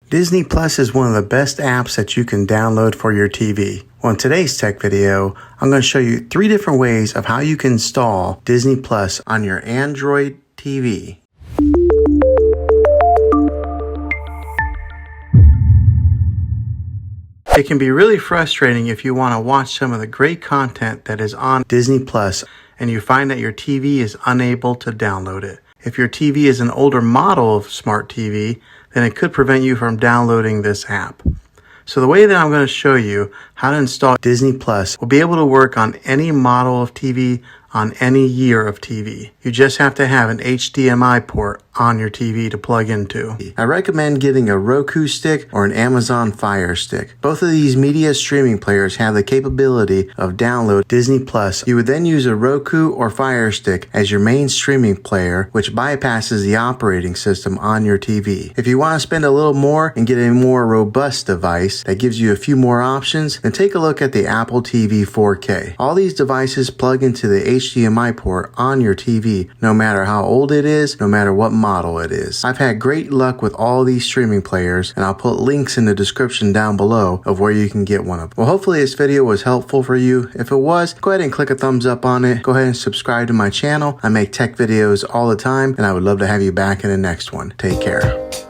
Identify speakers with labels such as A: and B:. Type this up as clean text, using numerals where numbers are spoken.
A: Disney Plus is one of the best apps that you can download for your TV. Well, in today's tech video, I'm going to show you 3 different ways of how you can install Disney Plus on your Android TV. It can be really frustrating if you want to watch some of the great content that is on Disney Plus and you find that your TV is unable to download it. If your TV is an older model of smart TV, then it could prevent you from downloading this app. So the way that I'm going to show you how to install Disney Plus will be able to work on any model of TV on any year of TV. You just have to have an HDMI port on your TV to plug into. I recommend getting a Roku stick or an Amazon Fire Stick. Both of these media streaming players have the capability of download Disney Plus. You would then use a Roku or Fire Stick as your main streaming player, which bypasses the operating system on your TV. If you want to spend a little more and get a more robust device that gives you a few more options, then take a look at the Apple TV 4K. All these devices plug into the HDMI port on your TV, no matter how old it is, no matter what model it is. I've had great luck with all these streaming players, and I'll put links in the description down below of where you can get one of them. Well, hopefully this video was helpful for you. If it was, go ahead and click a thumbs up on it. Go ahead and subscribe to my channel. I make tech videos all the time, and I would love to have you back in the next one. Take care.